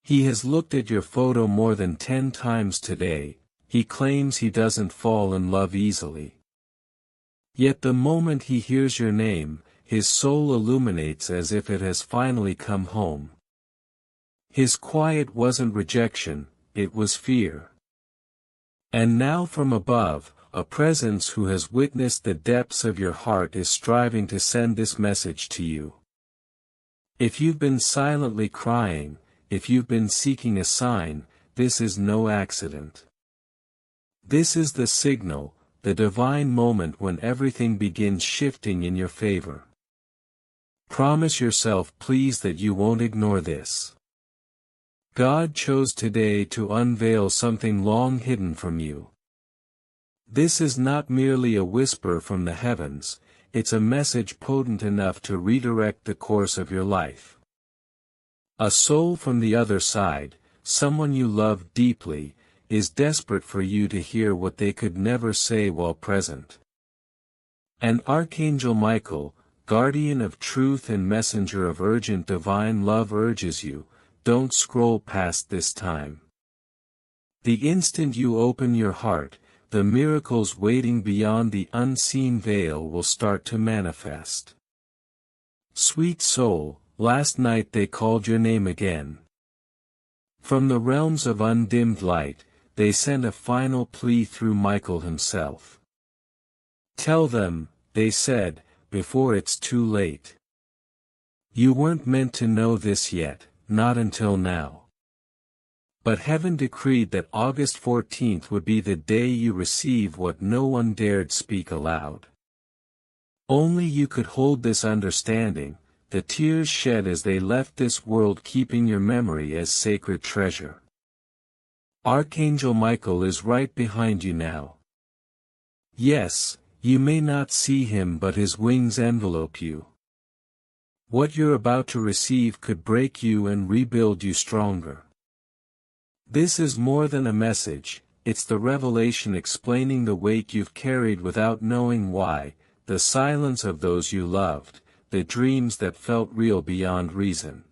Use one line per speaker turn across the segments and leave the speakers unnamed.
He has looked at your photo more than 10 times today. He claims he doesn't fall in love easily. Yet the moment he hears your name, his soul illuminates as if it has finally come home. His quiet wasn't rejection, it was fear. And now from above, a presence who has witnessed the depths of your heart is striving to send this message to you. If you've been silently crying, if you've been seeking a sign, this is no accident. This is the signal, the divine moment when everything begins shifting in your favor. Promise yourself please that you won't ignore this. God chose today to unveil something long hidden from you. This is not merely a whisper from the heavens, it's a message potent enough to redirect the course of your life. A soul from the other side, someone you love deeply, is desperate for you to hear what they could never say while present. And Archangel Michael, guardian of truth and messenger of urgent divine love urges you, don't scroll past this time. The instant you open your heart, the miracles waiting beyond the unseen veil will start to manifest. Sweet soul, last night they called your name again. From the realms of undimmed light, they sent a final plea through Michael himself. Tell them, they said, before it's too late. You weren't meant to know this yet, not until now. But heaven decreed that August 14th would be the day you receive what no one dared speak aloud. Only you could hold this understanding, the tears shed as they left this world keeping your memory as sacred treasure. Archangel Michael is right behind you now. Yes, you may not see him but his wings envelope you. What you're about to receive could break you and rebuild you stronger. This is more than a message, it's the revelation explaining the weight you've carried without knowing why, the silence of those you loved, the dreams that felt real beyond reason.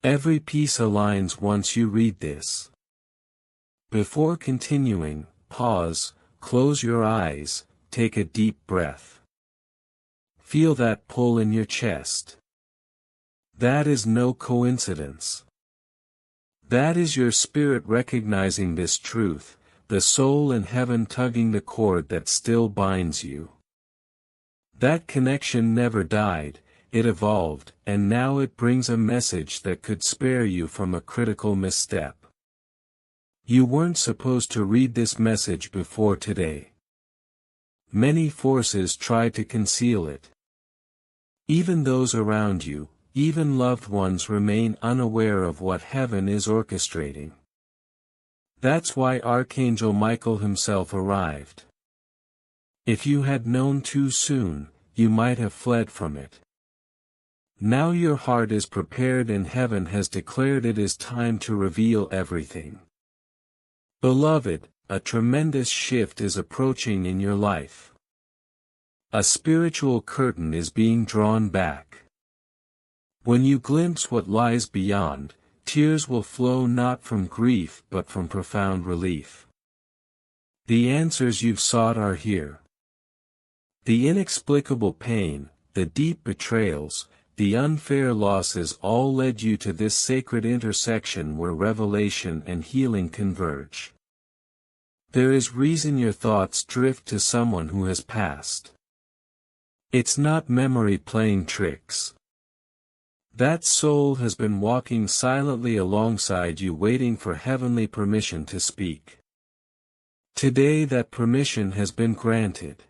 Every piece aligns once you read this. Before continuing, pause, close your eyes, take a deep breath. Feel that pull in your chest. That is no coincidence. That is your spirit recognizing this truth, the soul in heaven tugging the cord that still binds you. That connection never died, it evolved, and now it brings a message that could spare you from a critical misstep. You weren't supposed to read this message before today. Many forces tried to conceal it. Even those around you, even loved ones remain unaware of what heaven is orchestrating. That's why Archangel Michael himself arrived. If you had known too soon, you might have fled from it. Now your heart is prepared and heaven has declared it is time to reveal everything. Beloved, a tremendous shift is approaching in your life. A spiritual curtain is being drawn back. When you glimpse what lies beyond, tears will flow not from grief but from profound relief. The answers you've sought are here. The inexplicable pain, the deep betrayals, the unfair losses all led you to this sacred intersection where revelation and healing converge. There is reason your thoughts drift to someone who has passed. It's not memory playing tricks. That soul has been walking silently alongside you waiting for heavenly permission to speak. Today that permission has been granted.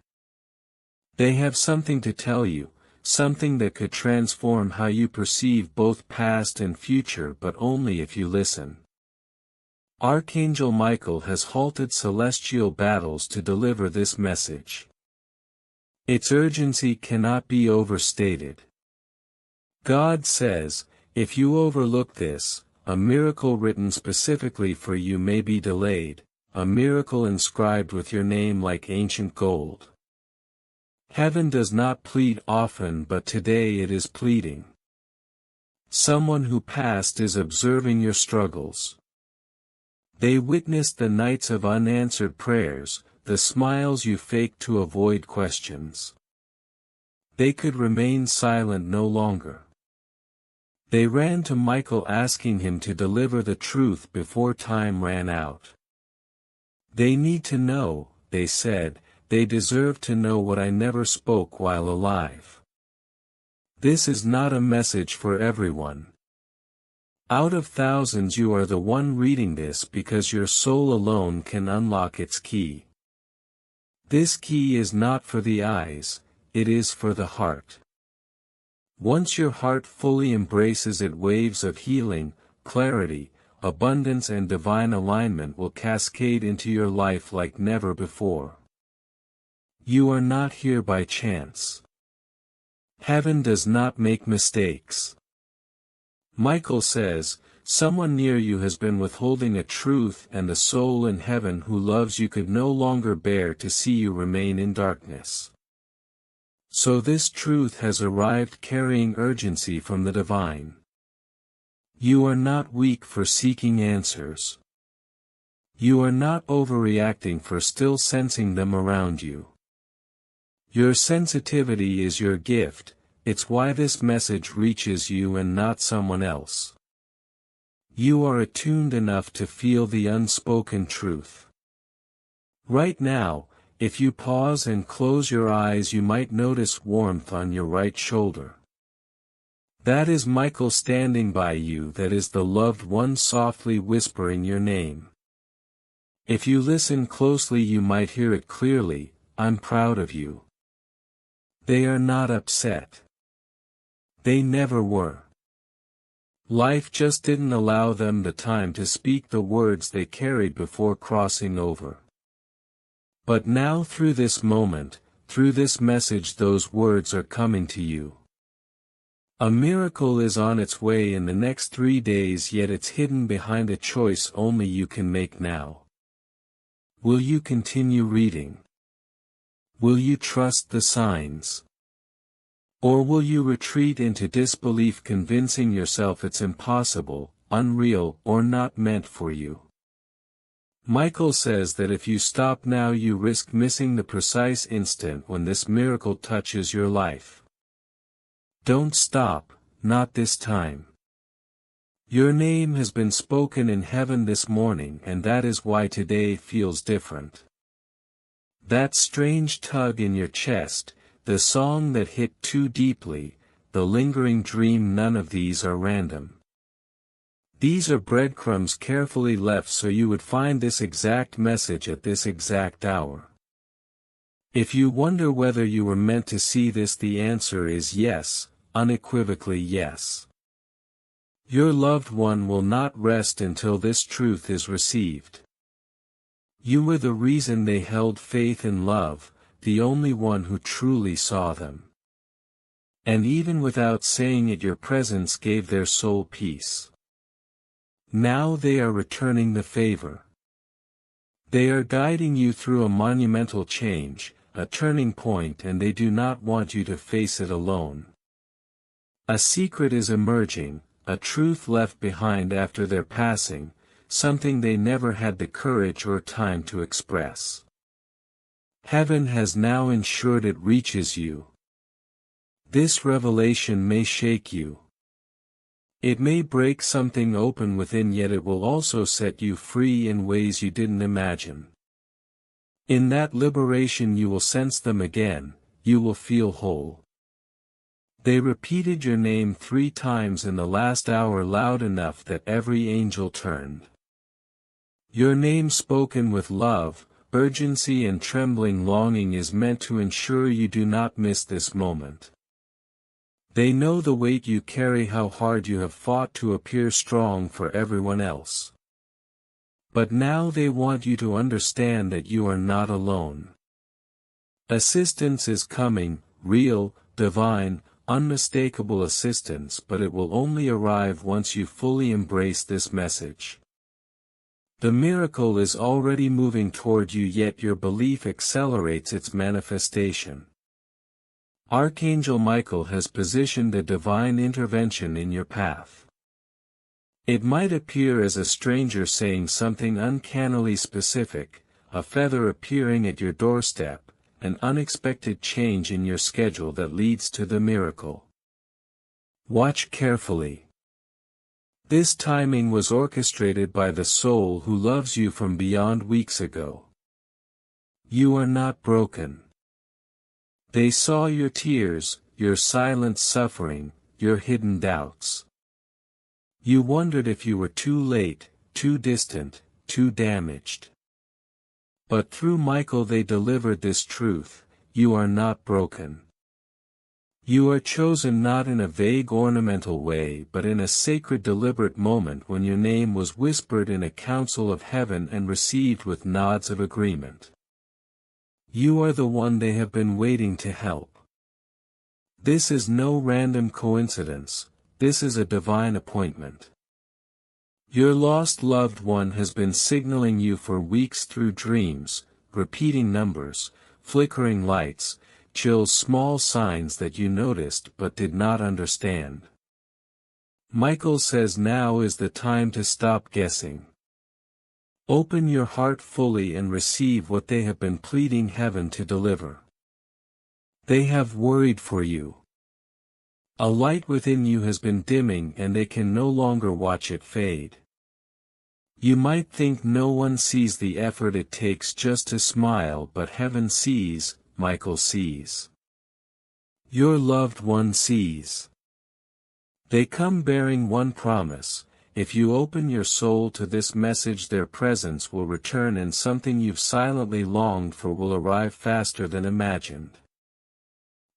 They have something to tell you, something that could transform how you perceive both past and future, but only if you listen. Archangel Michael has halted celestial battles to deliver this message. Its urgency cannot be overstated. God says, if you overlook this, a miracle written specifically for you may be delayed, a miracle inscribed with your name like ancient gold. Heaven does not plead often, but today it is pleading. Someone who passed is observing your struggles. They witnessed the nights of unanswered prayers, the smiles you faked to avoid questions. They could remain silent no longer. They ran to Michael asking him to deliver the truth before time ran out. They need to know, they said, they deserve to know what I never spoke while alive. This is not a message for everyone. Out of thousands you are the one reading this because your soul alone can unlock its key. This key is not for the eyes, it is for the heart. Once your heart fully embraces it, waves of healing, clarity, abundance and divine alignment will cascade into your life like never before. You are not here by chance. Heaven does not make mistakes. Michael says, someone near you has been withholding a truth, and the soul in heaven who loves you could no longer bear to see you remain in darkness. So this truth has arrived carrying urgency from the divine. You are not weak for seeking answers. You are not overreacting for still sensing them around you. Your sensitivity is your gift, it's why this message reaches you and not someone else. You are attuned enough to feel the unspoken truth. Right now, if you pause and close your eyes, you might notice warmth on your right shoulder. That is Michael standing by you, that is the loved one softly whispering your name. If you listen closely you might hear it clearly, I'm proud of you. They are not upset. They never were. Life just didn't allow them the time to speak the words they carried before crossing over. But now through this moment, through this message, those words are coming to you. A miracle is on its way in the next 3 days, yet it's hidden behind a choice only you can make now. Will you continue reading? Will you trust the signs? Or will you retreat into disbelief, convincing yourself it's impossible, unreal, or not meant for you? Michael says that if you stop now you risk missing the precise instant when this miracle touches your life. Don't stop, not this time. Your name has been spoken in heaven this morning, and that is why today feels different. That strange tug in your chest, the song that hit too deeply, the lingering dream, none of these are random. These are breadcrumbs carefully left so you would find this exact message at this exact hour. If you wonder whether you were meant to see this, the answer is yes, unequivocally yes. Your loved one will not rest until this truth is received. You were the reason they held faith and love, the only one who truly saw them. And even without saying it, your presence gave their soul peace. Now they are returning the favor. They are guiding you through a monumental change, a turning point, and they do not want you to face it alone. A secret is emerging, a truth left behind after their passing, something they never had the courage or time to express. Heaven has now ensured it reaches you. This revelation may shake you. It may break something open within, yet it will also set you free in ways you didn't imagine. In that liberation you will sense them again, you will feel whole. They repeated your name 3 times in the last hour, loud enough that every angel turned. Your name spoken with love, urgency and trembling longing is meant to ensure you do not miss this moment. They know the weight you carry, how hard you have fought to appear strong for everyone else. But now they want you to understand that you are not alone. Assistance is coming, real, divine, unmistakable assistance, but it will only arrive once you fully embrace this message. The miracle is already moving toward you, yet your belief accelerates its manifestation. Archangel Michael has positioned a divine intervention in your path. It might appear as a stranger saying something uncannily specific, a feather appearing at your doorstep, an unexpected change in your schedule that leads to the miracle. Watch carefully. This timing was orchestrated by the soul who loves you from beyond weeks ago. You are not broken. They saw your tears, your silent suffering, your hidden doubts. You wondered if you were too late, too distant, too damaged. But through Michael they delivered this truth: you are not broken. You are chosen not in a vague ornamental way but in a sacred deliberate moment when your name was whispered in a council of heaven and received with nods of agreement. You are the one they have been waiting to help. This is no random coincidence, this is a divine appointment. Your lost loved one has been signaling you for weeks through dreams, repeating numbers, flickering lights, chills, small signs that you noticed but did not understand. Michael says now is the time to stop guessing. Open your heart fully and receive what they have been pleading heaven to deliver. They have worried for you. A light within you has been dimming and they can no longer watch it fade. You might think no one sees the effort it takes just to smile, but heaven sees, Michael sees. Your loved one sees. They come bearing one promise: if you open your soul to this message, their presence will return and something you've silently longed for will arrive faster than imagined.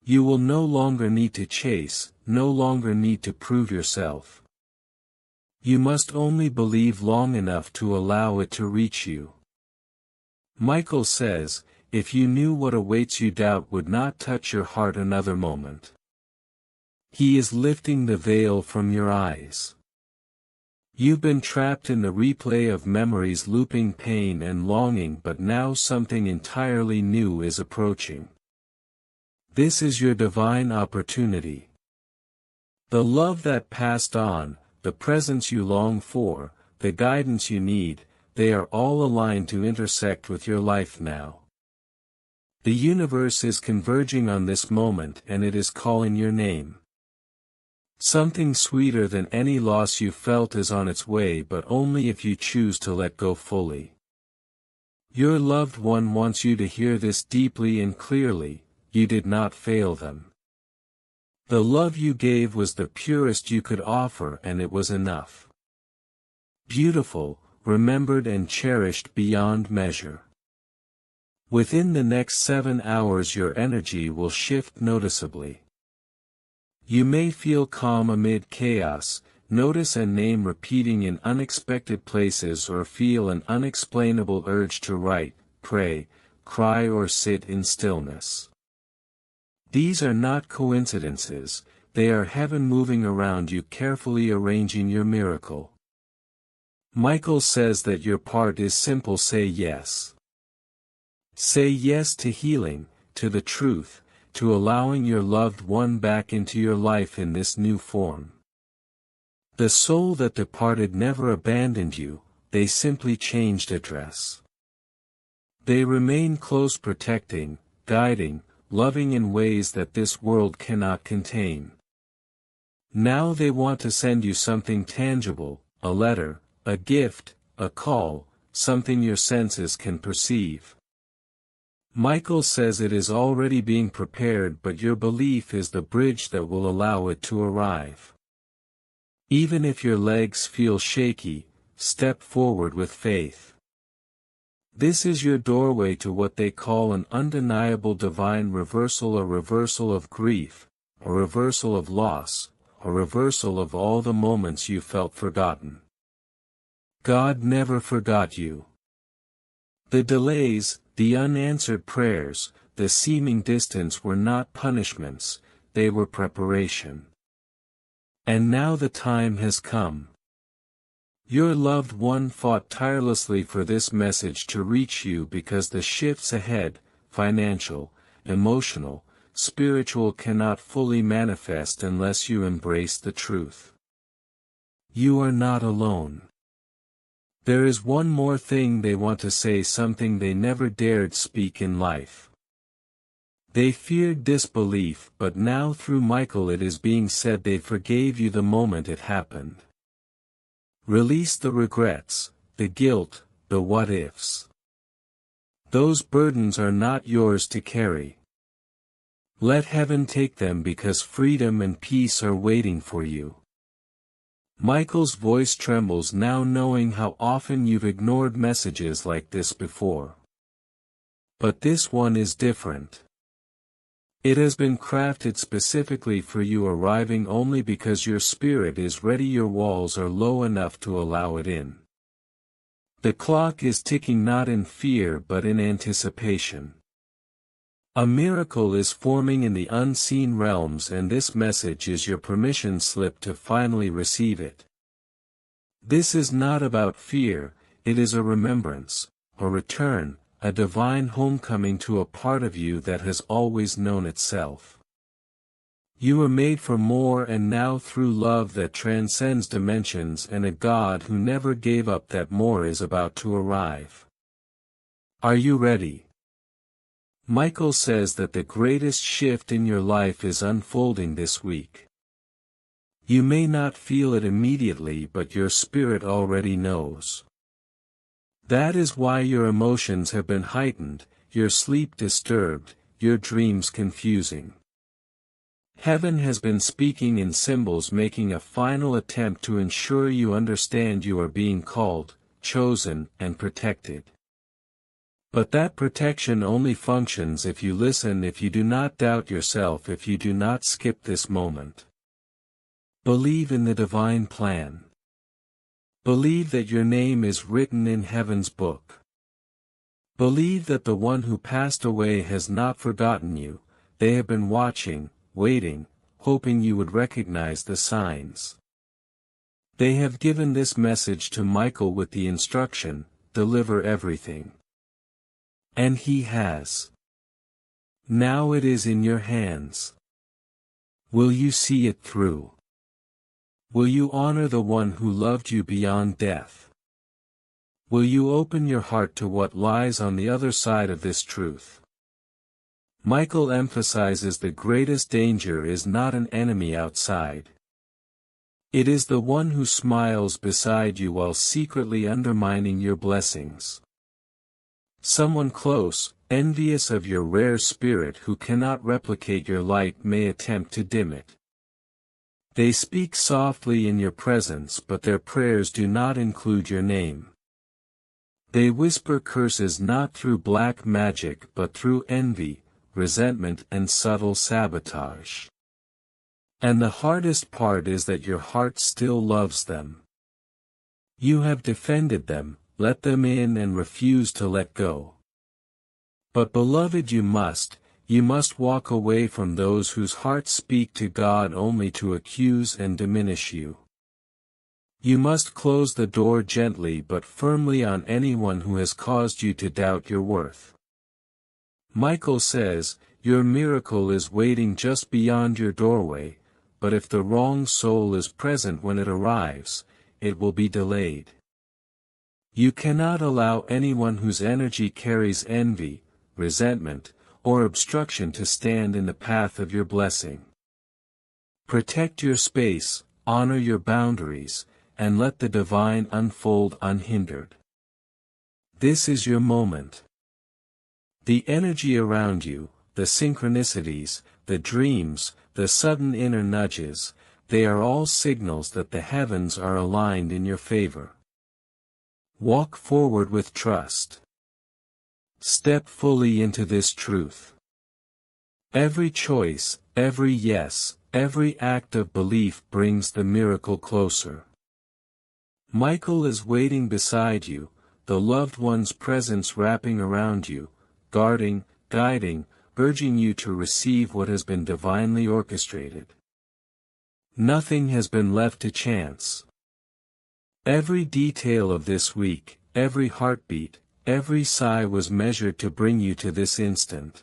You will no longer need to chase, no longer need to prove yourself. You must only believe long enough to allow it to reach you. Michael says, if you knew what awaits you, doubt would not touch your heart another moment. He is lifting the veil from your eyes. You've been trapped in the replay of memories, looping pain and longing, but now something entirely new is approaching. This is your divine opportunity. The love that passed on, the presence you long for, the guidance you need, they are all aligned to intersect with your life now. The universe is converging on this moment and it is calling your name. Something sweeter than any loss you felt is on its way, but only if you choose to let go fully. Your loved one wants you to hear this deeply and clearly: you did not fail them. The love you gave was the purest you could offer and it was enough. Beautiful, remembered and cherished beyond measure. Within the next 7 hours your energy will shift noticeably. You may feel calm amid chaos, notice a name repeating in unexpected places, or feel an unexplainable urge to write, pray, cry or sit in stillness. These are not coincidences, they are heaven moving around you, carefully arranging your miracle. Michael says that your part is simple: say yes. Say yes to healing, to the truth, to allowing your loved one back into your life in this new form. The soul that departed never abandoned you, they simply changed address. They remain close, protecting, guiding, loving in ways that this world cannot contain. Now they want to send you something tangible: a letter, a gift, a call, something your senses can perceive. Michael says it is already being prepared, but your belief is the bridge that will allow it to arrive. Even if your legs feel shaky, step forward with faith. This is your doorway to what they call an undeniable divine reversal: a reversal of grief, a reversal of loss, a reversal of all the moments you felt forgotten. God never forgot you. The delays, the unanswered prayers, the seeming distance were not punishments, they were preparation. And now the time has come. Your loved one fought tirelessly for this message to reach you because the shifts ahead, financial, emotional, spiritual cannot fully manifest unless you embrace the truth. You are not alone. There is one more thing they want to say, something they never dared speak in life. They feared disbelief, but now through Michael it is being said they forgave you the moment it happened. Release the regrets, the guilt, the what-ifs. Those burdens are not yours to carry. Let heaven take them, because freedom and peace are waiting for you. Michael's voice trembles now, knowing how often you've ignored messages like this before. But this one is different. It has been crafted specifically for you, arriving only because your spirit is ready. Your walls are low enough to allow it in. The clock is ticking, not in fear but in anticipation. A miracle is forming in the unseen realms, and this message is your permission slip to finally receive it. This is not about fear, it is a remembrance, a return, a divine homecoming to a part of you that has always known itself. You are made for more, and now through love that transcends dimensions and a God who never gave up, that more is about to arrive. Are you ready? Michael says that the greatest shift in your life is unfolding this week. You may not feel it immediately, but your spirit already knows. That is why your emotions have been heightened, your sleep disturbed, your dreams confusing. Heaven has been speaking in symbols, making a final attempt to ensure you understand you are being called, chosen, and protected. But that protection only functions if you listen, if you do not doubt yourself, if you do not skip this moment. Believe in the divine plan. Believe that your name is written in heaven's book. Believe that the one who passed away has not forgotten you. They have been watching, waiting, hoping you would recognize the signs. They have given this message to Michael with the instruction, deliver everything. And he has. Now it is in your hands. Will you see it through? Will you honor the one who loved you beyond death? Will you open your heart to what lies on the other side of this truth? Michael emphasizes the greatest danger is not an enemy outside. It is the one who smiles beside you while secretly undermining your blessings. Someone close, envious of your rare spirit, who cannot replicate your light, may attempt to dim it. They speak softly in your presence, but their prayers do not include your name. They whisper curses not through black magic but through envy, resentment, and subtle sabotage. And the hardest part is that your heart still loves them. You have defended them, let them in, and refuse to let go. But beloved, you must walk away from those whose hearts speak to God only to accuse and diminish you. You must close the door gently but firmly on anyone who has caused you to doubt your worth. Michael says, your miracle is waiting just beyond your doorway, but if the wrong soul is present when it arrives, it will be delayed. You cannot allow anyone whose energy carries envy, resentment, or obstruction to stand in the path of your blessing. Protect your space, honor your boundaries, and let the divine unfold unhindered. This is your moment. The energy around you, the synchronicities, the dreams, the sudden inner nudges, they are all signals that the heavens are aligned in your favor. Walk forward with trust. Step fully into this truth. Every choice, every yes, every act of belief brings the miracle closer. Michael is waiting beside you, the loved one's presence wrapping around you, guarding, guiding, urging you to receive what has been divinely orchestrated. Nothing has been left to chance. Every detail of this week, every heartbeat, every sigh was measured to bring you to this instant.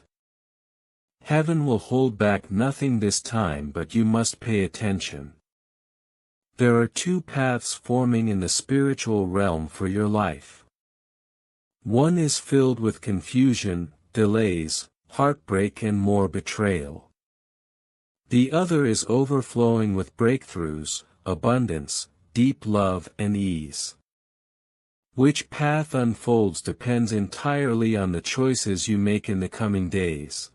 Heaven will hold back nothing this time, but you must pay attention. There are two paths forming in the spiritual realm for your life. One is filled with confusion, delays, heartbreak and more betrayal. The other is overflowing with breakthroughs, abundance, deep love and ease. Which path unfolds depends entirely on the choices you make in the coming days.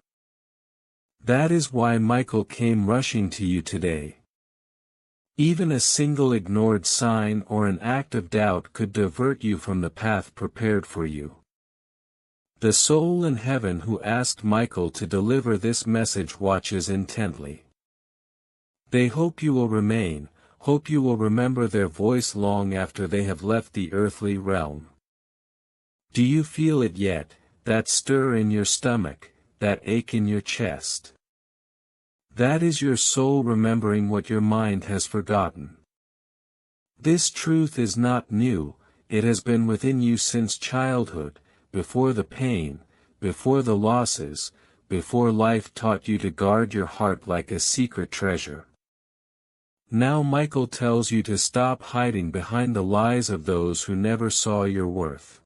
That is why Michael came rushing to you today. Even a single ignored sign or an act of doubt could divert you from the path prepared for you. The soul in heaven who asked Michael to deliver this message watches intently. They hope you will remain, hope you will remember their voice long after they have left the earthly realm. Do you feel it yet, that stir in your stomach, that ache in your chest? That is your soul remembering what your mind has forgotten. This truth is not new, it has been within you since childhood, before the pain, before the losses, before life taught you to guard your heart like a secret treasure. Now Michael tells you to stop hiding behind the lies of those who never saw your worth.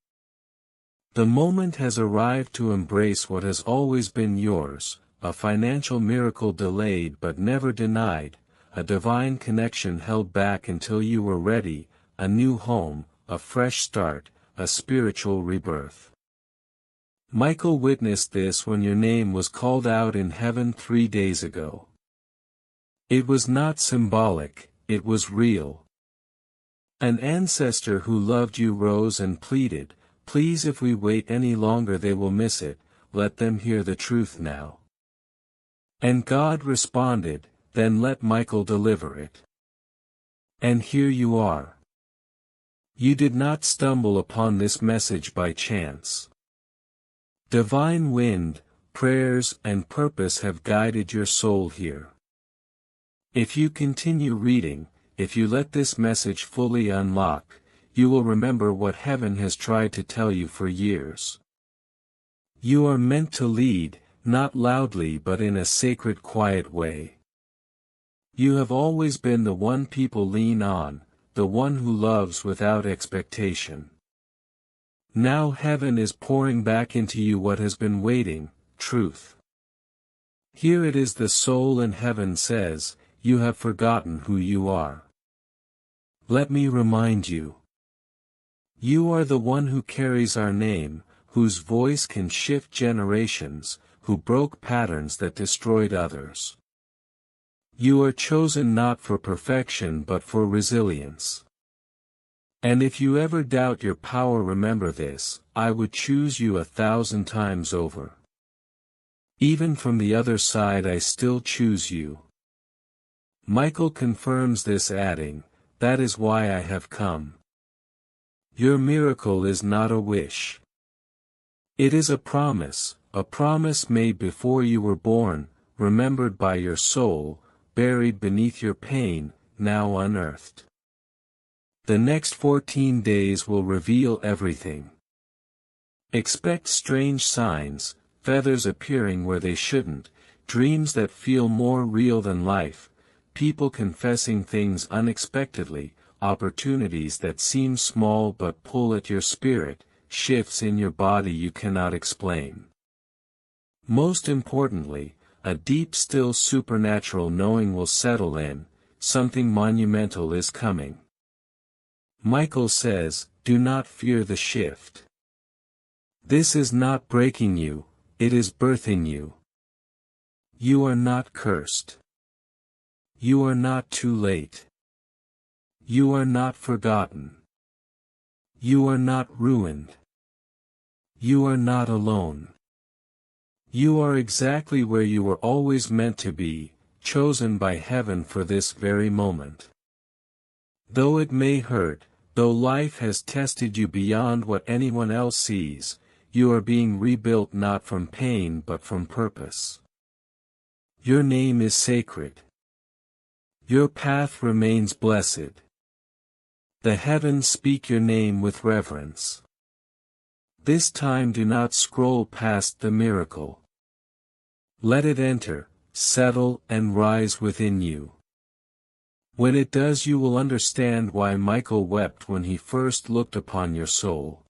The moment has arrived to embrace what has always been yours, a financial miracle delayed but never denied, a divine connection held back until you were ready, a new home, a fresh start, a spiritual rebirth. Michael witnessed this when your name was called out in heaven 3 days ago. It was not symbolic, it was real. An ancestor who loved you rose and pleaded, "Please, if we wait any longer they will miss it, let them hear the truth now." And God responded, "Then let Michael deliver it." And here you are. You did not stumble upon this message by chance. Divine wind, prayers and purpose have guided your soul here. If you continue reading, if you let this message fully unlock, you will remember what heaven has tried to tell you for years. You are meant to lead, not loudly but in a sacred quiet way. You have always been the one people lean on, the one who loves without expectation. Now heaven is pouring back into you what has been waiting, truth. Here it is, the soul in heaven says, "You have forgotten who you are. Let me remind you. You are the one who carries our name, whose voice can shift generations, who broke patterns that destroyed others. You are chosen not for perfection but for resilience. And if you ever doubt your power, remember this: I would choose you 1,000 times over. Even from the other side I still choose you." Michael confirms this, adding, "That is why I have come. Your miracle is not a wish. It is a promise made before you were born, remembered by your soul, buried beneath your pain, now unearthed. The next 14 days will reveal everything. Expect strange signs, feathers appearing where they shouldn't, dreams that feel more real than life, people confessing things unexpectedly, opportunities that seem small but pull at your spirit, shifts in your body you cannot explain. Most importantly, a deep still supernatural knowing will settle in, something monumental is coming. Michael says, do not fear the shift. This is not breaking you, it is birthing you. You are not cursed. You are not too late. You are not forgotten. You are not ruined. You are not alone. You are exactly where you were always meant to be, chosen by heaven for this very moment. Though it may hurt, though life has tested you beyond what anyone else sees, you are being rebuilt not from pain but from purpose. Your name is sacred. Your path remains blessed. The heavens speak your name with reverence. This time do not scroll past the miracle. Let it enter, settle and rise within you. When it does, you will understand why Michael wept when he first looked upon your soul.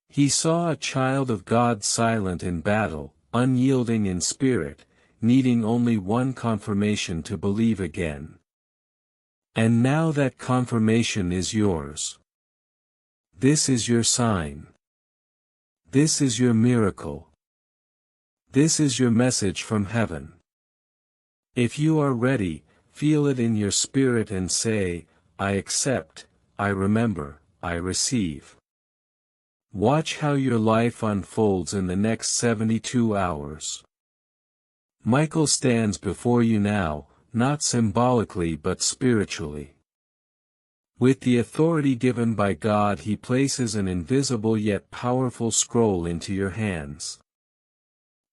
He saw a child of God silent in battle, unyielding in spirit, needing only one confirmation to believe again. And now that confirmation is yours. This is your sign. This is your miracle. This is your message from heaven. If you are ready, feel it in your spirit and say, I accept, I remember, I receive. Watch how your life unfolds in the next 72 hours. Michael stands before you now, not symbolically but spiritually. With the authority given by God, he places an invisible yet powerful scroll into your hands.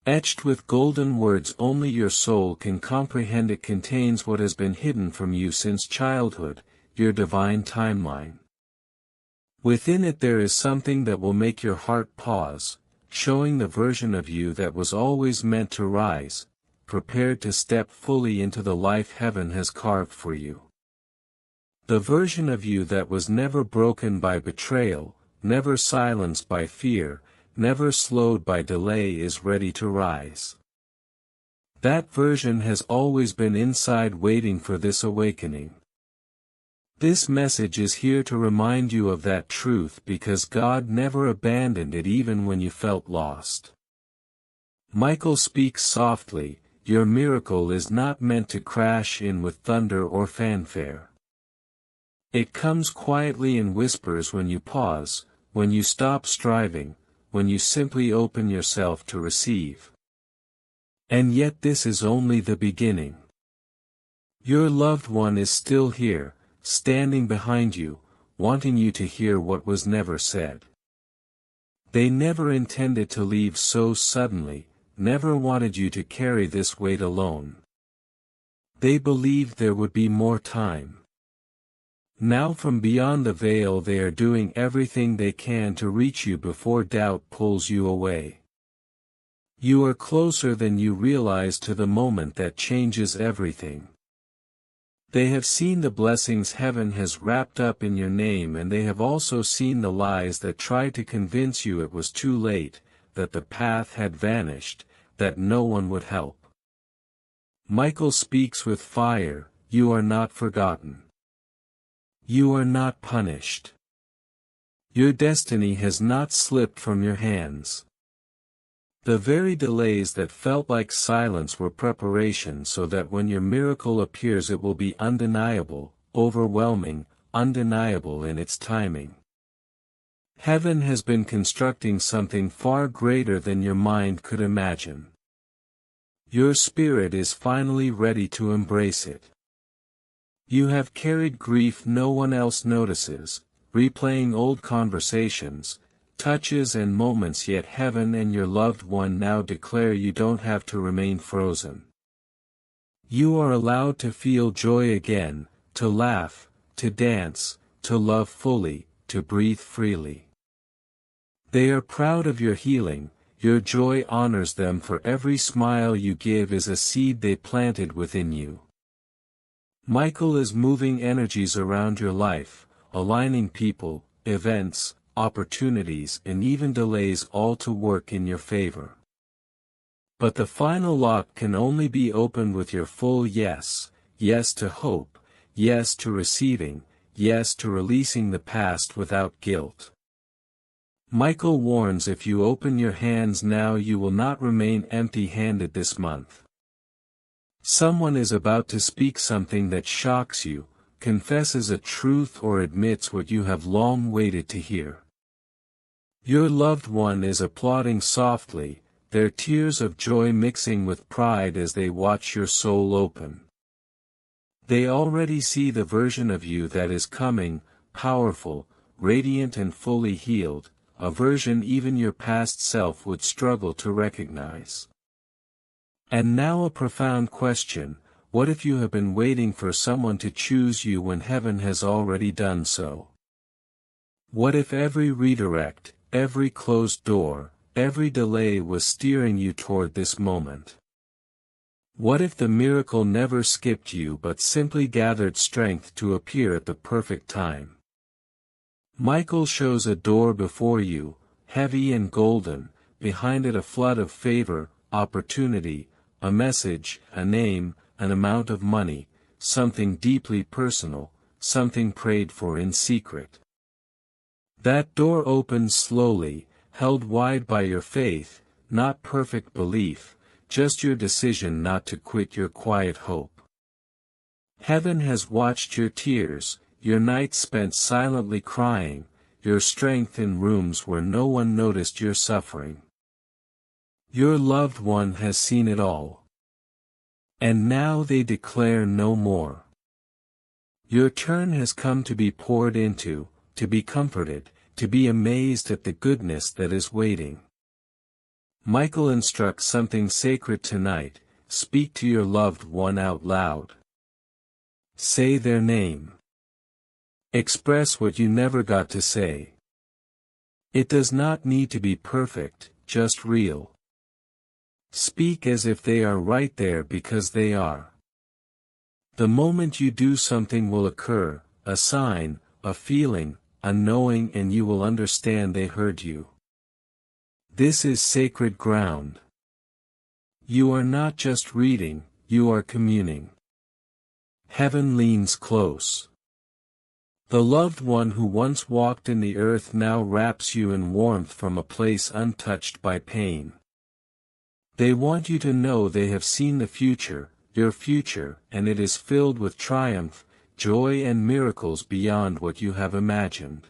Etched with golden words only your soul can comprehend, it contains what has been hidden from you since childhood, your divine timeline. Within it there is something that will make your heart pause, showing the version of you that was always meant to rise, prepared to step fully into the life heaven has carved for you. The version of you that was never broken by betrayal, never silenced by fear, never slowed by delay is ready to rise. That version has always been inside waiting for this awakening. This message is here to remind you of that truth because God never abandoned it even when you felt lost. Michael speaks softly, your miracle is not meant to crash in with thunder or fanfare. It comes quietly in whispers when you pause, when you stop striving, when you simply open yourself to receive. And yet this is only the beginning. Your loved one is still here, standing behind you, wanting you to hear what was never said. They never intended to leave so suddenly, never wanted you to carry this weight alone. They believed there would be more time. Now from beyond the veil they are doing everything they can to reach you before doubt pulls you away. You are closer than you realize to the moment that changes everything. They have seen the blessings heaven has wrapped up in your name, and they have also seen the lies that tried to convince you it was too late, that the path had vanished, that no one would help. Michael speaks with fire, you are not forgotten. You are not punished. Your destiny has not slipped from your hands. The very delays that felt like silence were preparation so that when your miracle appears it will be undeniable, overwhelming, undeniable in its timing. Heaven has been constructing something far greater than your mind could imagine. Your spirit is finally ready to embrace it. You have carried grief no one else notices, replaying old conversations, touches and moments, yet heaven and your loved one now declare you don't have to remain frozen. You are allowed to feel joy again, to laugh, to dance, to love fully, to breathe freely. They are proud of your healing, your joy honors them, for every smile you give is a seed they planted within you. Michael is moving energies around your life, aligning people, events, opportunities and even delays all to work in your favor. But the final lock can only be opened with your full yes, yes to hope, yes to receiving, yes to releasing the past without guilt. Michael warns, if you open your hands now you will not remain empty-handed this month. Someone is about to speak something that shocks you, confesses a truth or admits what you have long waited to hear. Your loved one is applauding softly, their tears of joy mixing with pride as they watch your soul open. They already see the version of you that is coming, powerful, radiant and fully healed, a version even your past self would struggle to recognize. And now a profound question, what if you have been waiting for someone to choose you when heaven has already done so? What if every redirect, every closed door, every delay was steering you toward this moment? What if the miracle never skipped you but simply gathered strength to appear at the perfect time? Michael shows a door before you, heavy and golden, behind it a flood of favor, opportunity, a message, a name, an amount of money, something deeply personal, something prayed for in secret. That door opens slowly, held wide by your faith, not perfect belief, just your decision not to quit your quiet hope. Heaven has watched your tears, your nights spent silently crying, your strength in rooms where no one noticed your suffering. Your loved one has seen it all. And now they declare no more. Your turn has come to be poured into, to be comforted, to be amazed at the goodness that is waiting. Michael instructs something sacred tonight: speak to your loved one out loud. Say their name. Express what you never got to say. It does not need to be perfect, just real. Speak as if they are right there because they are. The moment you do, something will occur, a sign, a feeling, a knowing, and you will understand they heard you. This is sacred ground. You are not just reading, you are communing. Heaven leans close. The loved one who once walked in the earth now wraps you in warmth from a place untouched by pain. They want you to know they have seen the future, your future, and it is filled with triumph, joy and miracles beyond what you have imagined.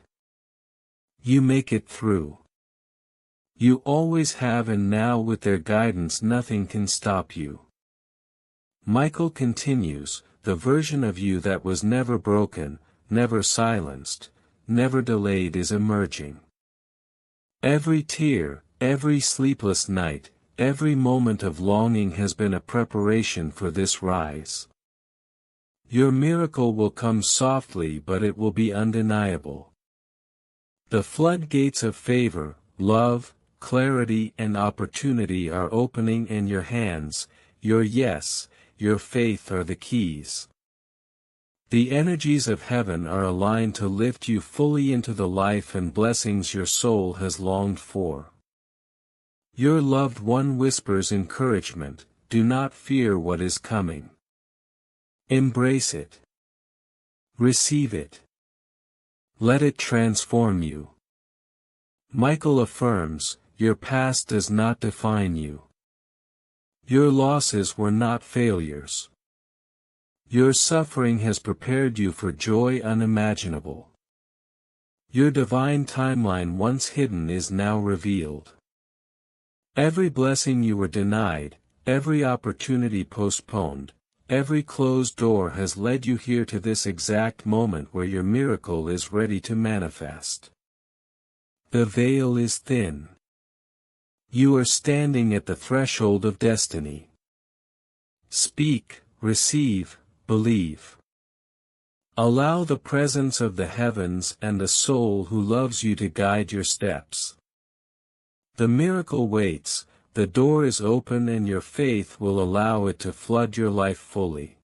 You make it through. You always have, and now with their guidance nothing can stop you. Michael continues, the version of you that was never broken, never silenced, never delayed is emerging. Every tear, every sleepless night, every moment of longing has been a preparation for this rise. Your miracle will come softly, but it will be undeniable. The floodgates of favor, love, clarity and opportunity are opening, and your hands, your yes, your faith are the keys. The energies of heaven are aligned to lift you fully into the life and blessings your soul has longed for. Your loved one whispers encouragement: do not fear what is coming. Embrace it. Receive it. Let it transform you. Michael affirms, your past does not define you. Your losses were not failures. Your suffering has prepared you for joy unimaginable. Your divine timeline once hidden is now revealed. Every blessing you were denied, every opportunity postponed, every closed door has led you here to this exact moment where your miracle is ready to manifest. The veil is thin. You are standing at the threshold of destiny. Speak, receive, believe. Allow the presence of the heavens and the soul who loves you to guide your steps. The miracle waits, the door is open, and your faith will allow it to flood your life fully.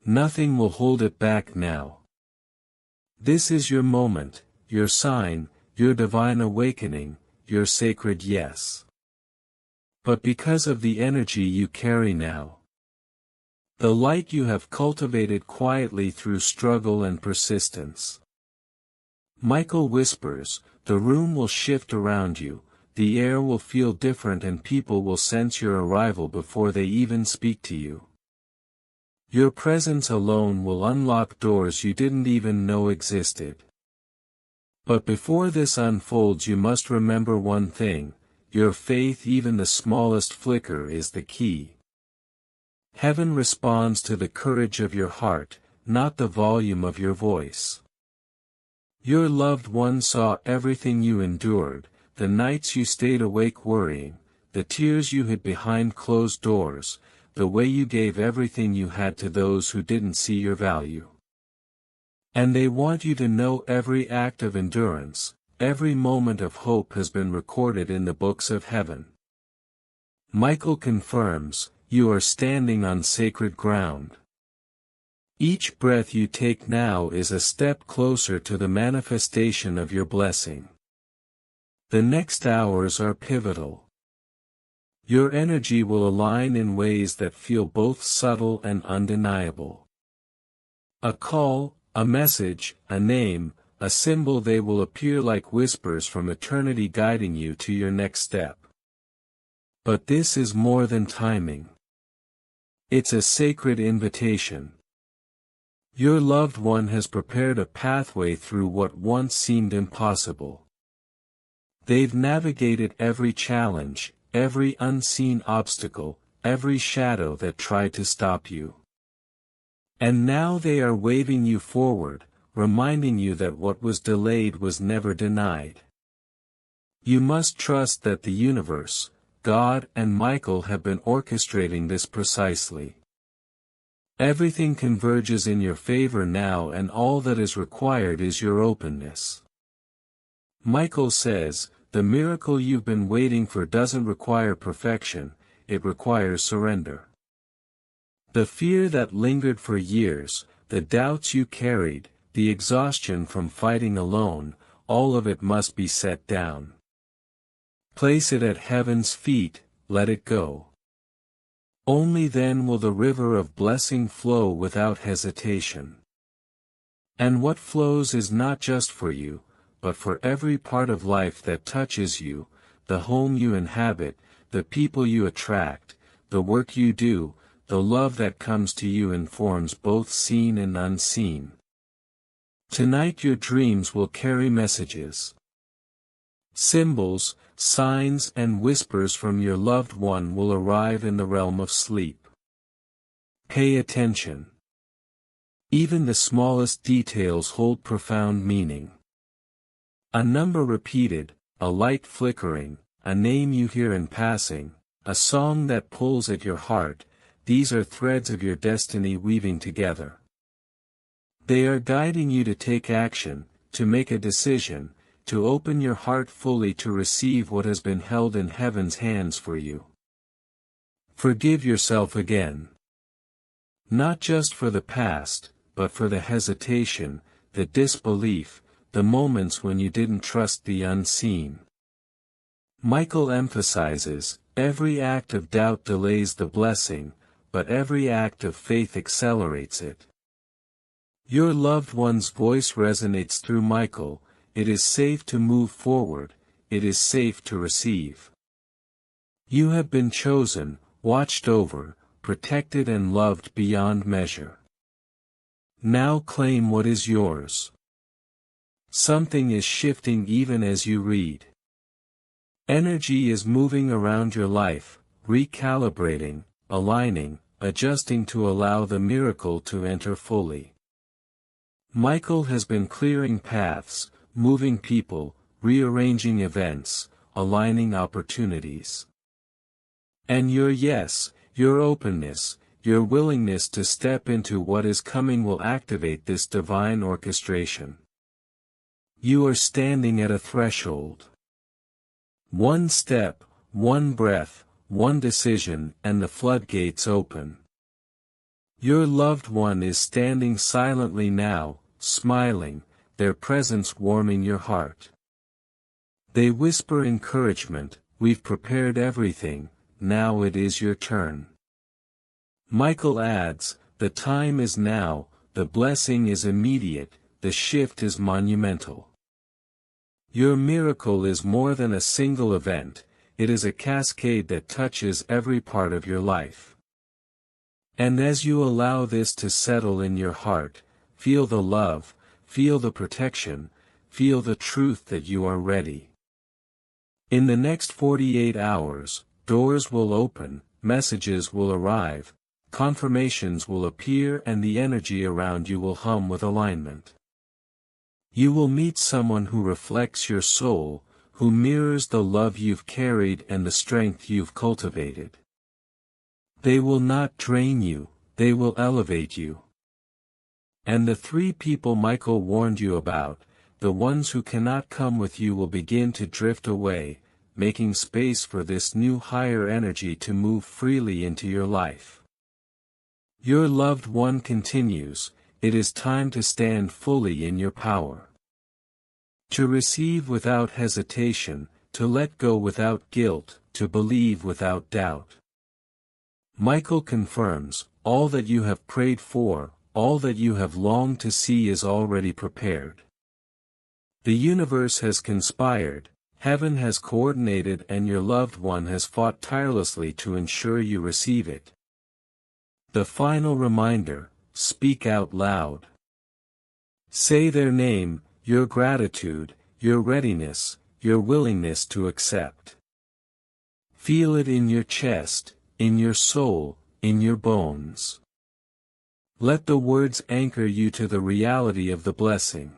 Nothing will hold it back now. This is your moment, your sign, your divine awakening, your sacred yes. But because of the energy you carry now, the light you have cultivated quietly through struggle and persistence, Michael whispers, the room will shift around you, the air will feel different, and people will sense your arrival before they even speak to you. Your presence alone will unlock doors you didn't even know existed. But before this unfolds, you must remember one thing: your faith, even the smallest flicker, is the key. Heaven responds to the courage of your heart, not the volume of your voice. Your loved one saw everything you endured, the nights you stayed awake worrying, the tears you hid behind closed doors, the way you gave everything you had to those who didn't see your value. And they want you to know every act of endurance, every moment of hope has been recorded in the books of heaven. Michael confirms, you are standing on sacred ground. Each breath you take now is a step closer to the manifestation of your blessing. The next hours are pivotal. Your energy will align in ways that feel both subtle and undeniable. A call, a message, a name, a symbol, they will appear like whispers from eternity guiding you to your next step. But this is more than timing. It's a sacred invitation. Your loved one has prepared a pathway through what once seemed impossible. They've navigated every challenge, every unseen obstacle, every shadow that tried to stop you. And now they are waving you forward, reminding you that what was delayed was never denied. You must trust that the universe, God and Michael have been orchestrating this precisely. Everything converges in your favor now, and all that is required is your openness. Michael says, the miracle you've been waiting for doesn't require perfection, it requires surrender. The fear that lingered for years, the doubts you carried, the exhaustion from fighting alone, all of it must be set down. Place it at heaven's feet, let it go. Only then will the river of blessing flow without hesitation. And what flows is not just for you, but for every part of life that touches you, the home you inhabit, the people you attract, the work you do, the love that comes to you in forms both seen and unseen. Tonight your dreams will carry messages. Symbols, signs and whispers from your loved one will arrive in the realm of sleep. Pay attention. Even the smallest details hold profound meaning. A number repeated, a light flickering, a name you hear in passing, a song that pulls at your heart, these are threads of your destiny weaving together. They are guiding you to take action, to make a decision, to open your heart fully to receive what has been held in heaven's hands for you. Forgive yourself again. Not just for the past, but for the hesitation, the disbelief, the moments when you didn't trust the unseen. Michael emphasizes, every act of doubt delays the blessing, but every act of faith accelerates it. Your loved one's voice resonates through Michael. It is safe to move forward, it is safe to receive. You have been chosen, watched over, protected and loved beyond measure. Now claim what is yours. Something is shifting even as you read. Energy is moving around your life, recalibrating, aligning, adjusting to allow the miracle to enter fully. Michael has been clearing paths, moving people, rearranging events, aligning opportunities. And your yes, your openness, your willingness to step into what is coming will activate this divine orchestration. You are standing at a threshold. One step, one breath, one decision, and the floodgates open. Your loved one is standing silently now, smiling, their presence warming your heart. They whisper encouragement, we've prepared everything, now it is your turn. Michael adds, the time is now, the blessing is immediate, the shift is monumental. Your miracle is more than a single event, it is a cascade that touches every part of your life. And as you allow this to settle in your heart, feel the love, feel the protection, feel the truth that you are ready. In the next 48 hours, doors will open, messages will arrive, confirmations will appear, and the energy around you will hum with alignment. You will meet someone who reflects your soul, who mirrors the love you've carried and the strength you've cultivated. They will not drain you, they will elevate you. And the three people Michael warned you about, the ones who cannot come with you will begin to drift away, making space for this new higher energy to move freely into your life. Your loved one continues, it is time to stand fully in your power. To receive without hesitation, to let go without guilt, to believe without doubt. Michael confirms, all that you have prayed for, all that you have longed to see is already prepared. The universe has conspired, heaven has coordinated, and your loved one has fought tirelessly to ensure you receive it. The final reminder, speak out loud. Say their name, your gratitude, your readiness, your willingness to accept. Feel it in your chest, in your soul, in your bones. Let the words anchor you to the reality of the blessing.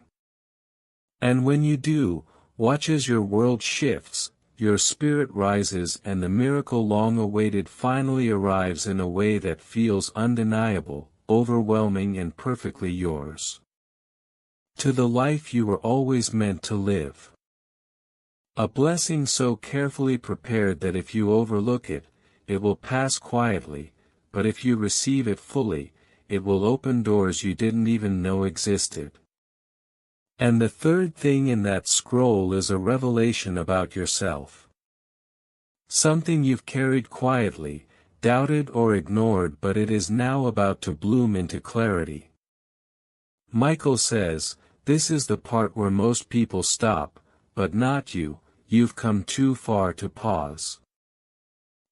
And when you do, watch as your world shifts, your spirit rises, and the miracle long awaited finally arrives in a way that feels undeniable, overwhelming, and perfectly yours. To the life you were always meant to live. A blessing so carefully prepared that if you overlook it, it will pass quietly, but if you receive it fully, it will open doors you didn't even know existed. And the third thing in that scroll is a revelation about yourself. Something you've carried quietly, doubted or ignored, but it is now about to bloom into clarity. Michael says, this is the part where most people stop, but not you, you've come too far to pause.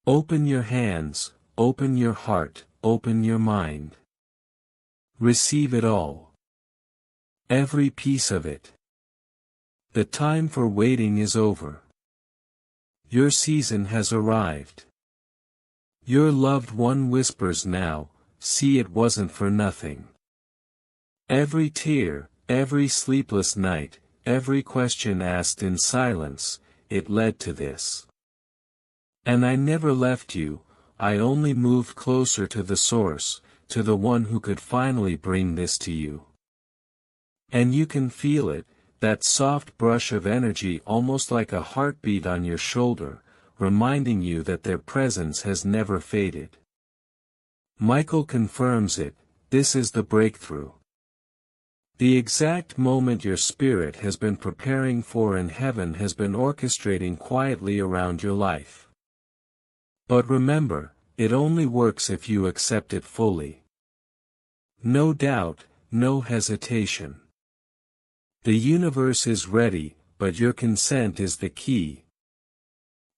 Open your hands, open your heart, open your mind. Receive it all. Every piece of it. The time for waiting is over. Your season has arrived. Your loved one whispers now, see, it wasn't for nothing. Every tear, every sleepless night, every question asked in silence, it led to this. And I never left you, I only moved closer to the source, to the one who could finally bring this to you. And you can feel it, that soft brush of energy, almost like a heartbeat on your shoulder, reminding you that their presence has never faded. Michael confirms it, this is the breakthrough. The exact moment your spirit has been preparing for and heaven has been orchestrating quietly around your life. But remember, it only works if you accept it fully. No doubt, no hesitation. The universe is ready, but your consent is the key.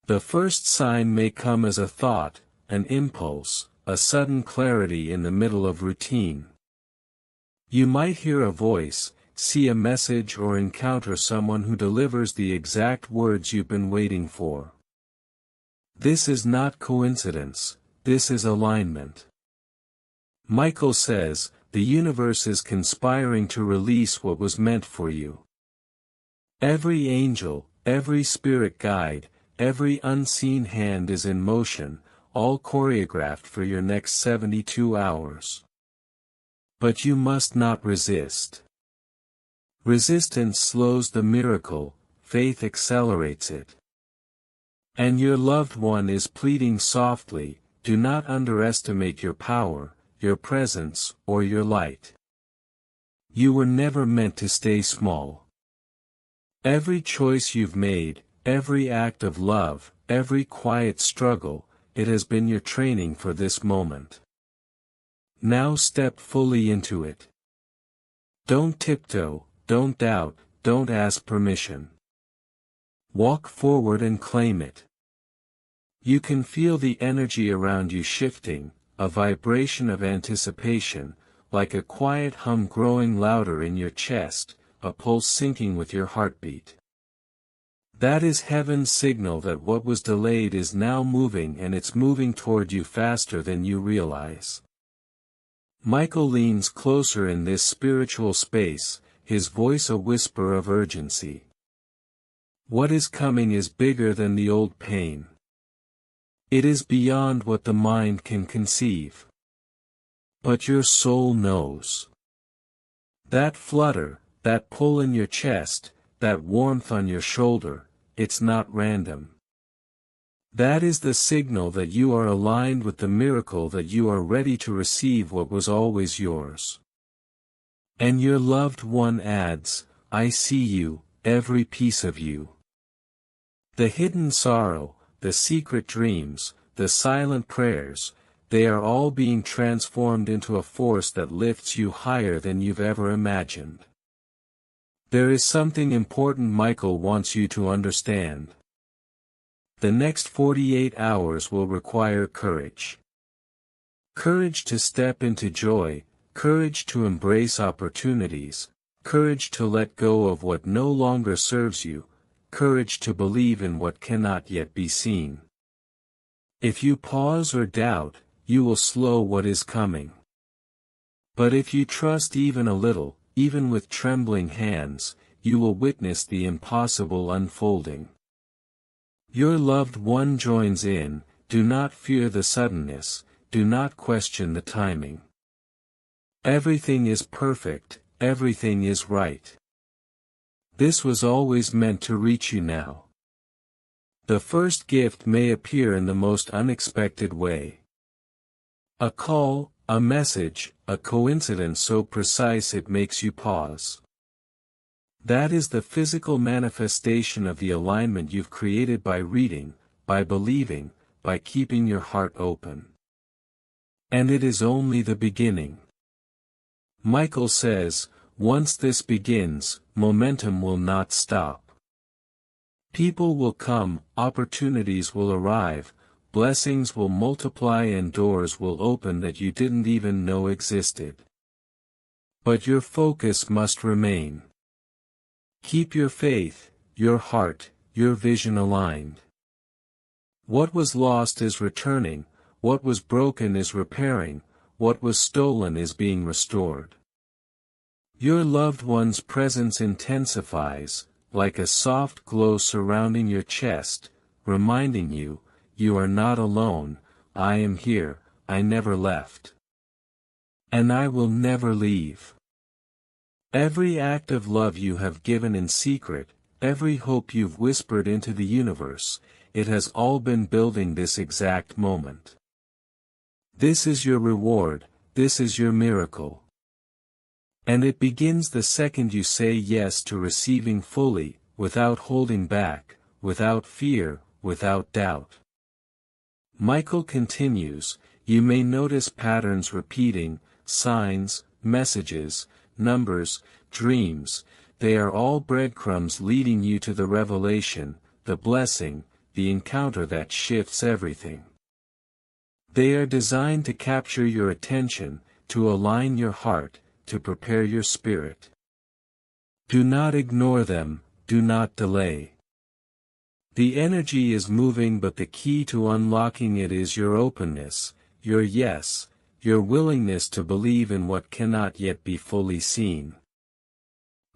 The first sign may come as a thought, an impulse, a sudden clarity in the middle of routine. You might hear a voice, see a message, or encounter someone who delivers the exact words you've been waiting for. This is not coincidence, this is alignment. Michael says, the universe is conspiring to release what was meant for you. Every angel, every spirit guide, every unseen hand is in motion, all choreographed for your next 72 hours. But you must not resist. Resistance slows the miracle, faith accelerates it. And your loved one is pleading softly, do not underestimate your power, your presence, or your light. You were never meant to stay small. Every choice you've made, every act of love, every quiet struggle, it has been your training for this moment. Now step fully into it. Don't tiptoe, don't doubt, don't ask permission. Walk forward and claim it. You can feel the energy around you shifting, a vibration of anticipation, like a quiet hum growing louder in your chest, a pulse syncing with your heartbeat. That is heaven's signal that what was delayed is now moving, and it's moving toward you faster than you realize. Michael leans closer in this spiritual space, his voice a whisper of urgency. What is coming is bigger than the old pain. It is beyond what the mind can conceive. But your soul knows. That flutter, that pull in your chest, that warmth on your shoulder, it's not random. That is the signal that you are aligned with the miracle, that you are ready to receive what was always yours. And your loved one adds, I see you, every piece of you. The hidden sorrow, the secret dreams, the silent prayers, they are all being transformed into a force that lifts you higher than you've ever imagined. There is something important Michael wants you to understand. The next 48 hours will require courage. Courage to step into joy, courage to embrace opportunities, courage to let go of what no longer serves you, courage to believe in what cannot yet be seen. If you pause or doubt, you will slow what is coming. But if you trust even a little, even with trembling hands, you will witness the impossible unfolding. Your loved one joins in. Do not fear the suddenness, do not question the timing. Everything is perfect, everything is right. This was always meant to reach you now. The first gift may appear in the most unexpected way. A call, a message, a coincidence so precise it makes you pause. That is the physical manifestation of the alignment you've created by reading, by believing, by keeping your heart open. And it is only the beginning. Michael says, once this begins, momentum will not stop. People will come, opportunities will arrive, blessings will multiply and doors will open that you didn't even know existed. But your focus must remain. Keep your faith, your heart, your vision aligned. What was lost is returning, what was broken is repairing, what was stolen is being restored. Your loved one's presence intensifies, like a soft glow surrounding your chest, reminding you, you are not alone, I am here, I never left. And I will never leave. Every act of love you have given in secret, every hope you've whispered into the universe, it has all been building this exact moment. This is your reward, this is your miracle. And it begins the second you say yes to receiving fully, without holding back, without fear, without doubt. Michael continues, you may notice patterns repeating, signs, messages, numbers, dreams, they are all breadcrumbs leading you to the revelation, the blessing, the encounter that shifts everything. They are designed to capture your attention, to align your heart, to prepare your spirit. Do not ignore them, do not delay. The energy is moving, but the key to unlocking it is your openness, your yes, your willingness to believe in what cannot yet be fully seen.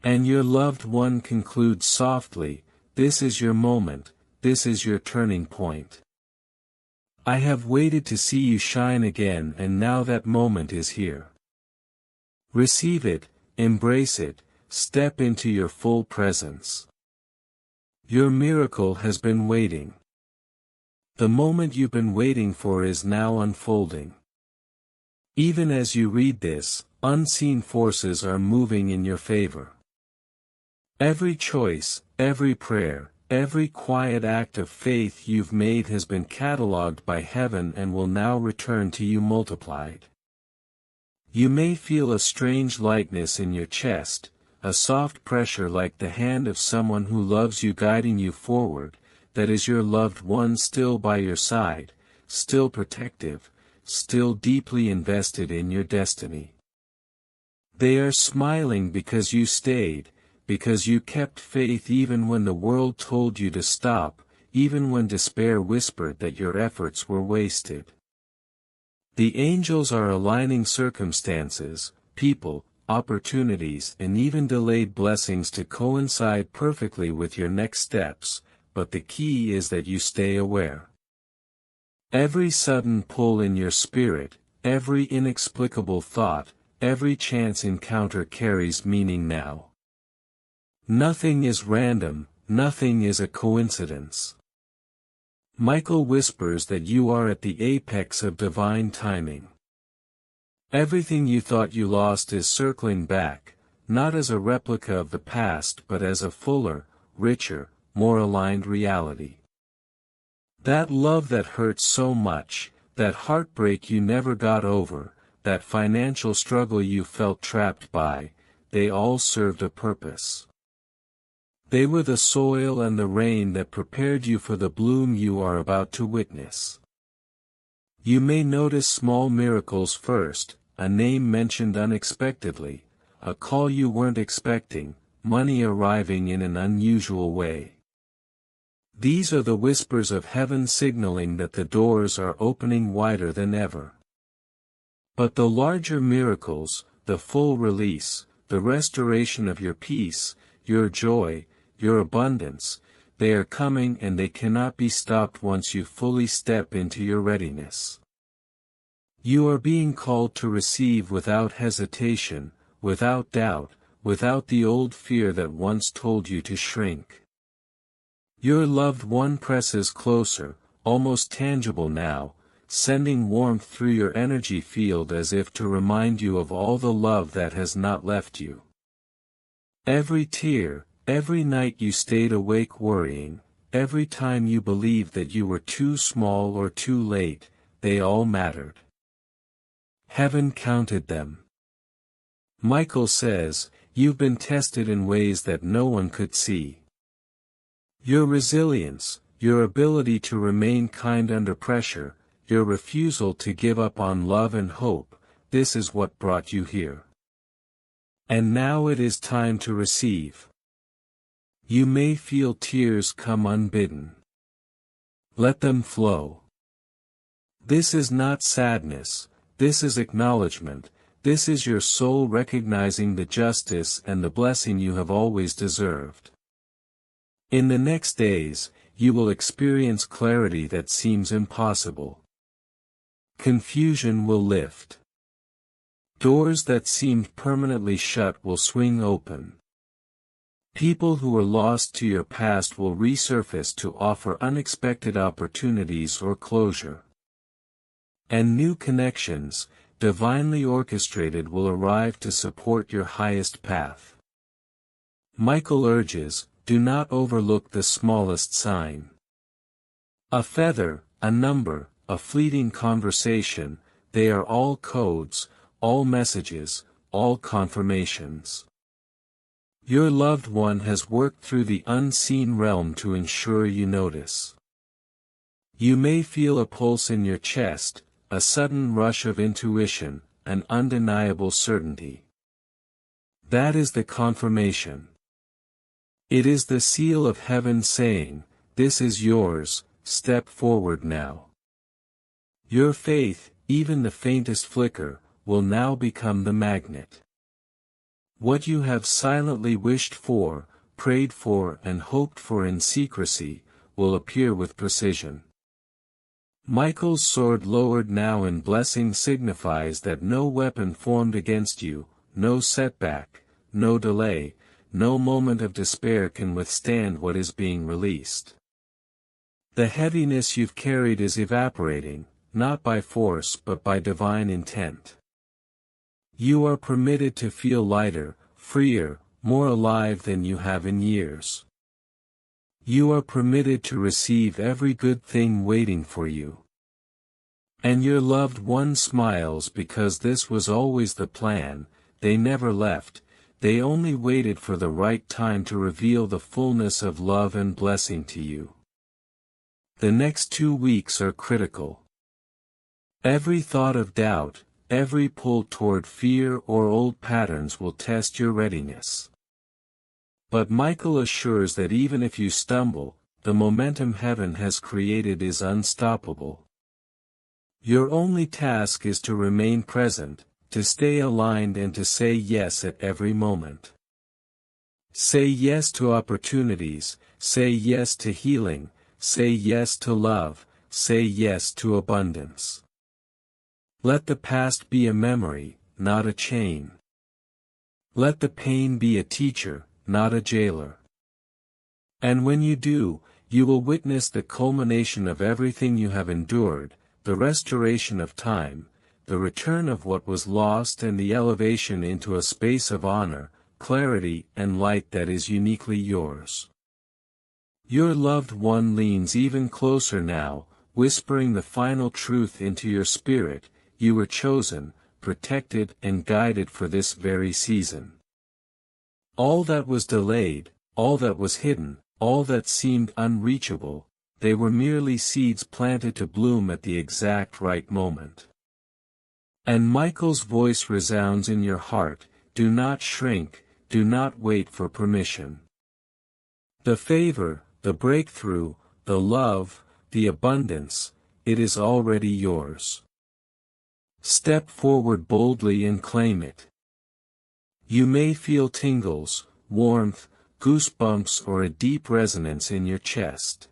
And your loved one concludes softly, this is your moment, this is your turning point. I have waited to see you shine again, and now that moment is here. Receive it, embrace it, step into your full presence. Your miracle has been waiting. The moment you've been waiting for is now unfolding. Even as you read this, unseen forces are moving in your favor. Every choice, every prayer, every quiet act of faith you've made has been catalogued by heaven and will now return to you multiplied. You may feel a strange lightness in your chest, a soft pressure like the hand of someone who loves you guiding you forward, that is your loved one still by your side, still protective, still deeply invested in your destiny. They are smiling because you stayed, because you kept faith even when the world told you to stop, even when despair whispered that your efforts were wasted. The angels are aligning circumstances, people, opportunities, and even delayed blessings to coincide perfectly with your next steps, but the key is that you stay aware. Every sudden pull in your spirit, every inexplicable thought, every chance encounter carries meaning now. Nothing is random, nothing is a coincidence. Michael whispers that you are at the apex of divine timing. Everything you thought you lost is circling back, not as a replica of the past but as a fuller, richer, more aligned reality. That love that hurt so much, that heartbreak you never got over, that financial struggle you felt trapped by, they all served a purpose. They were the soil and the rain that prepared you for the bloom you are about to witness. You may notice small miracles first, a name mentioned unexpectedly, a call you weren't expecting, money arriving in an unusual way. These are the whispers of heaven signaling that the doors are opening wider than ever. But the larger miracles, the full release, the restoration of your peace, your joy, your abundance, they are coming and they cannot be stopped once you fully step into your readiness. You are being called to receive without hesitation, without doubt, without the old fear that once told you to shrink. Your loved one presses closer, almost tangible now, sending warmth through your energy field as if to remind you of all the love that has not left you. Every tear, every night you stayed awake worrying, every time you believed that you were too small or too late, they all mattered. Heaven counted them. Michael says, you've been tested in ways that no one could see. Your resilience, your ability to remain kind under pressure, your refusal to give up on love and hope, this is what brought you here. And now it is time to receive. You may feel tears come unbidden. Let them flow. This is not sadness, this is acknowledgement, this is your soul recognizing the justice and the blessing you have always deserved. In the next days, you will experience clarity that seems impossible. Confusion will lift. Doors that seemed permanently shut will swing open. People who were lost to your past will resurface to offer unexpected opportunities or closure. And new connections, divinely orchestrated, will arrive to support your highest path. Michael urges, do not overlook the smallest sign. A feather, a number, a fleeting conversation, they are all codes, all messages, all confirmations. Your loved one has worked through the unseen realm to ensure you notice. You may feel a pulse in your chest, a sudden rush of intuition, an undeniable certainty. That is the confirmation. It is the seal of heaven saying, this is yours, step forward now. Your faith, even the faintest flicker, will now become the magnet. What you have silently wished for, prayed for and hoped for in secrecy, will appear with precision. Michael's sword lowered now in blessing signifies that no weapon formed against you, no setback, no delay, no moment of despair can withstand what is being released. The heaviness you've carried is evaporating, not by force but by divine intent. You are permitted to feel lighter, freer, more alive than you have in years. You are permitted to receive every good thing waiting for you. And your loved one smiles because this was always the plan, they never left, they only waited for the right time to reveal the fullness of love and blessing to you. The next 2 weeks are critical. Every thought of doubt, every pull toward fear or old patterns will test your readiness. But Michael assures that even if you stumble, the momentum heaven has created is unstoppable. Your only task is to remain present, to stay aligned and to say yes at every moment. Say yes to opportunities, say yes to healing, say yes to love, say yes to abundance. Let the past be a memory, not a chain. Let the pain be a teacher, not a jailer. And when you do, You will witness the culmination of everything you have endured, the restoration of time, the return of what was lost and the elevation into a space of honor, clarity and light that is uniquely yours. Your loved one leans even closer now, whispering the final truth into your spirit: you were chosen, protected and guided for this very season. All that was delayed, all that was hidden, all that seemed unreachable, they were merely seeds planted to bloom at the exact right moment. And Michael's voice resounds in your heart: do not shrink, do not wait for permission. The favor, the breakthrough, the love, the abundance, it is already yours. Step forward boldly and claim it. You may feel tingles, warmth, goosebumps or a deep resonance in your chest.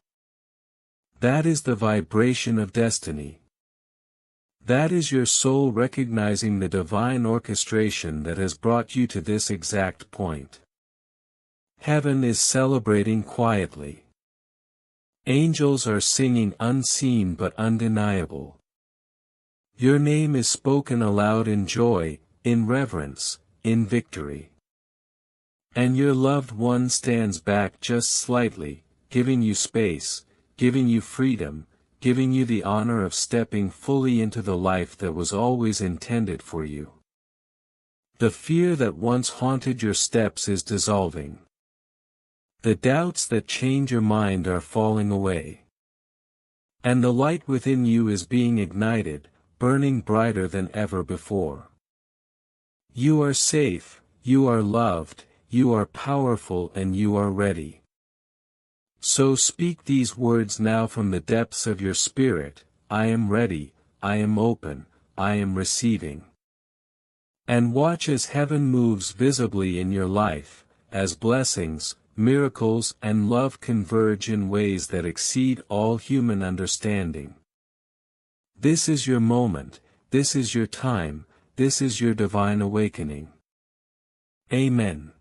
That is the vibration of destiny. That is your soul recognizing the divine orchestration that has brought you to this exact point. Heaven is celebrating quietly. Angels are singing unseen but undeniable. Your name is spoken aloud in joy, in reverence, in victory. And your loved one stands back just slightly, giving you space, giving you freedom, giving you the honor of stepping fully into the life that was always intended for you. The fear that once haunted your steps is dissolving. The doubts that chained your mind are falling away. And the light within you is being ignited, burning brighter than ever before. You are safe, you are loved, you are powerful and you are ready. So speak these words now from the depths of your spirit: I am ready, I am open, I am receiving. And watch as heaven moves visibly in your life, as blessings, miracles and love converge in ways that exceed all human understanding. This is your moment, this is your time, this is your divine awakening. Amen.